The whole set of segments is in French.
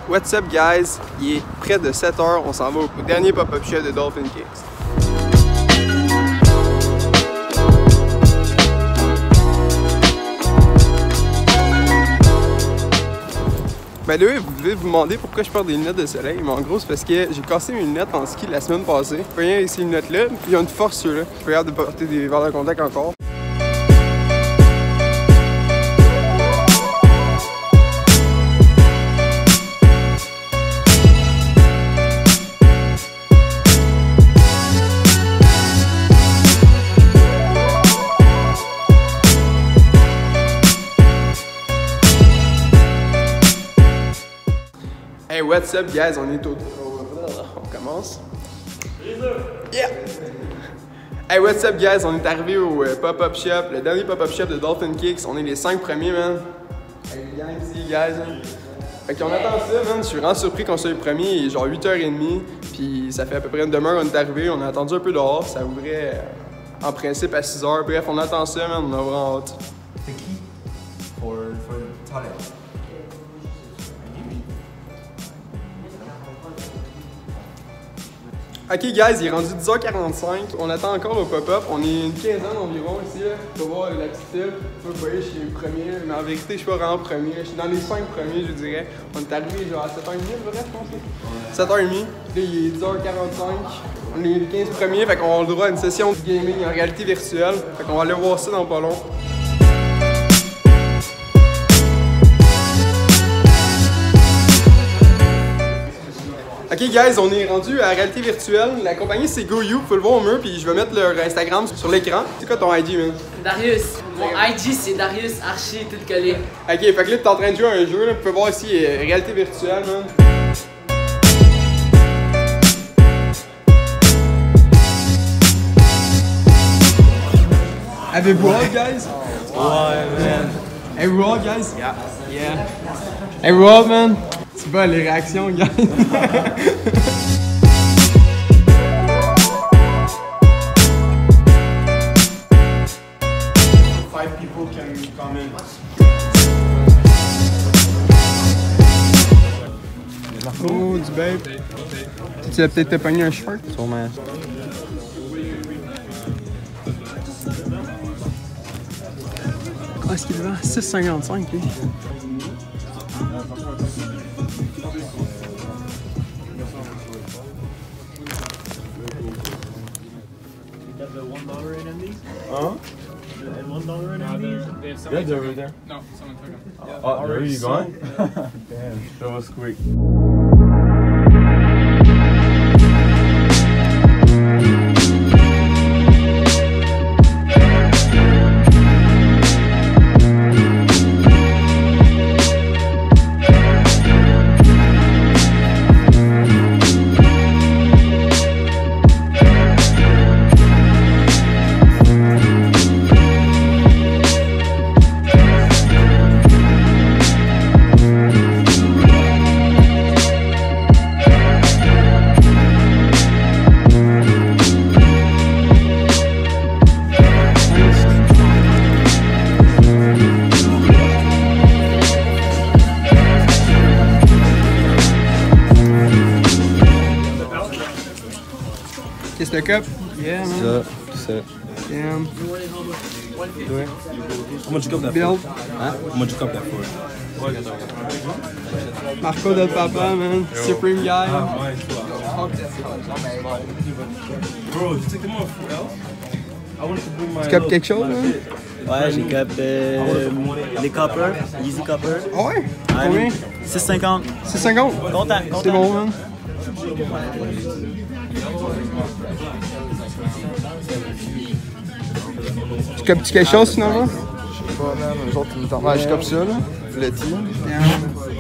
What's up guys? Il est près de 7 h, on s'en va au dernier pop-up shop de Dolphin Kicks. Ben là, vous devez vous demander pourquoi je porte des lunettes de soleil, mais en gros c'est parce que j'ai cassé mes lunettes en ski la semaine passée. Je peux rien avec ces lunettes-là, puis il y a une force sur là. Je peux regarder de porter des verres de contact encore. Hey, what's up guys? On est on commence. Yeah! Hey, what's up guys? On est arrivé au pop-up shop, le dernier pop-up shop de Dolphin Kicks. On est les 5 premiers, man. Hey, les gang ici, guys. Hein. Fait qu'on attend ça, man. Je suis vraiment surpris qu'on soit les premiers. Il est genre 8h30. Puis ça fait à peu près une demi-heure qu'on est arrivé. On a attendu un peu dehors. Ça ouvrait en principe à 6h. Bref, on attend ça, man. On a vraiment hâte. The key for the toilet. Ok guys, il est rendu 10h45, on attend encore le pop-up, on est une quinzaine environ ici, là. Tu peux voir la petite file, vous voyez je suis le premier, mais en vérité je suis pas vraiment premier, je suis dans les 5 premiers je dirais. On est arrivé genre à 7h30 vrai je pense. 7h30, là il est 10h45, on est les 15 premiers, fait qu'on a le droit à une session de gaming en réalité virtuelle, fait qu'on va aller voir ça dans pas long. Ok guys, on est rendu à la réalité virtuelle. La compagnie c'est GoU, vous pouvez le voir au mur, puis je vais mettre leur Instagram sur l'écran. C'est quoi ton IG, man? Darius. Mon IG c'est Darius Archi tout collé. Ok, fait que là t'es en train de jouer à un jeu, là. Vous pouvez voir ici réalité virtuelle, man. Avez-vous hâte, guys? Ouais, man. Hey, we're all, guys? Yeah. Yeah. Hey, we're all, man. C'est pas les réactions, guys. 5 people can come in. Oh, du babe. Tu vas peut-être te pogner un short? Sûrement. Ah, est-ce qu'il est vend 6,55 lui? Huh? $1 NMDs? Yeah, they're over there. No, someone took them. Oh, there you going? Damn, that was quick. Kiss the cup? Yeah, man. What's up? Damn. How much you cup that Bill. for? Huh? How much you cup that for? Marco del Papa, man. Supreme guy. Bro, you took them off, I wanted to bring my. Tu capes quelque chose, man? Ouais, j'ai cap les Copper, Easy Copper. Ah ouais? Combien? 6,50. 6,50? Content. C'est bon, man. Tu copes-tu quelque chose finalement? Je sais pas, man. Eux autres, ils me tentent. Ouais, je cope ça, là. Letty.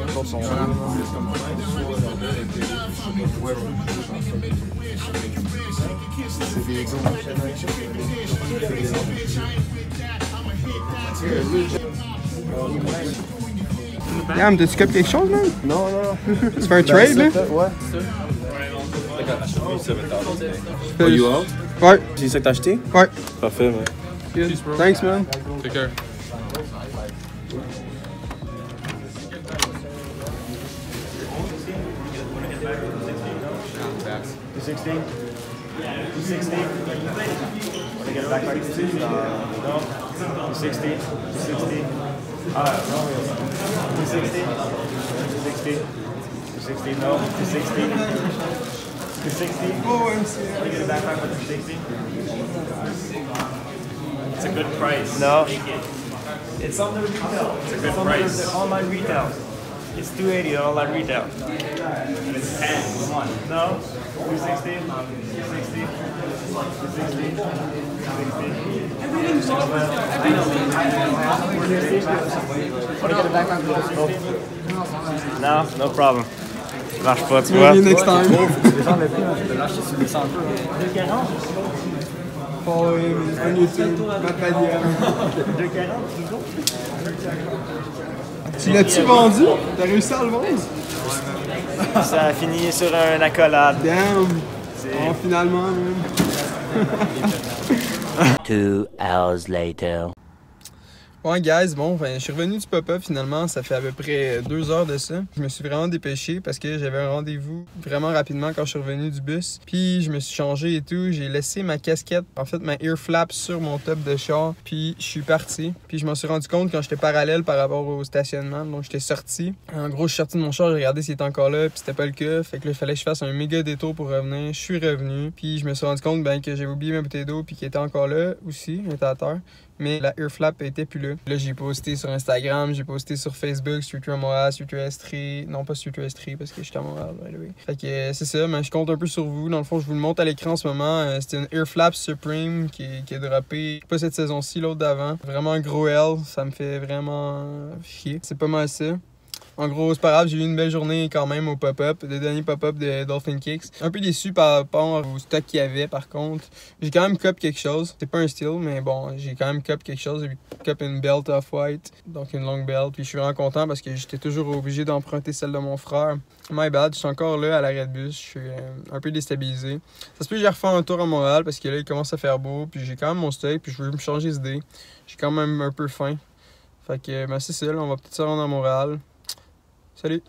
Les autres sont là. C'est des go. Yam, t'as-tu copé quelque chose, man? Non, non. Tu fais un trade, là? Ouais. Oh, you out? Ouais, C'est ça que t'as acheté? ouais. Parfait, man. Good. Thanks, man. Take care. It's a good price. No. It's on the retail. It's a good price. The online retail. It's $280 online retail. And it's 10. Come on. No. 260. 260. 260. No, no problem. Ça marche pas, tu vois. Maybe next time. Follow him on YouTube. Matt Padia. Tu l'as-tu vendu? T'as réussi à le vendre? Ça a fini sur un accolade. Damn! Oh, finalement, man. 2 hours later. Ouais, guys, bon, je suis revenu du pop-up finalement. Ça fait à peu près 2 heures de ça. Je me suis vraiment dépêché parce que j'avais un rendez-vous vraiment rapidement quand je suis revenu du bus. Puis je me suis changé et tout. J'ai laissé ma casquette, en fait, ma ear flap sur mon top de char. Puis je suis parti. Puis je m'en suis rendu compte quand j'étais parallèle par rapport au stationnement. Donc j'étais sorti. En gros, je suis sorti de mon char, j'ai regardé s'il était encore là. Puis c'était pas le cas. Fait que là, il fallait que je fasse un méga détour pour revenir. Je suis revenu. Puis je me suis rendu compte que j'avais oublié ma bouteille d'eau. Puis qu'il était encore là aussi. Il était à terre. Mais la ear flap était plus là. Là, j'ai posté sur Instagram, j'ai posté sur Facebook, Street Tour Montréal, Street Tour Estrie. Non, pas Street Tour Estrie parce que je suis à Montréal, by the way. Fait que c'est ça, mais je compte un peu sur vous. Dans le fond, je vous le montre à l'écran en ce moment. C'était une ear flap Supreme qui est droppée, pas cette saison-ci, l'autre d'avant. Vraiment un gros L, ça me fait vraiment chier. C'est pas mal ça. En gros, c'est pas grave, j'ai eu une belle journée quand même au pop-up, le dernier pop-up de Dolphin Kicks. Un peu déçu par rapport au stock qu'il y avait par contre. J'ai quand même cop quelque chose. C'est pas un steal, mais bon, j'ai quand même cop quelque chose. J'ai cop une belt off-white, donc une longue belt. Puis je suis vraiment content parce que j'étais toujours obligé d'emprunter celle de mon frère. My bad, je suis encore là à l'arrêt de bus, je suis un peu déstabilisé. Ça se peut que j'ai refait un tour à Montréal parce que là, il commence à faire beau. Puis j'ai quand même mon stock, puis je veux me changer d'idée. J'ai quand même un peu faim. Fait que, ben c'est ça, là, on va peut-être se rendre à Montréal. Salut!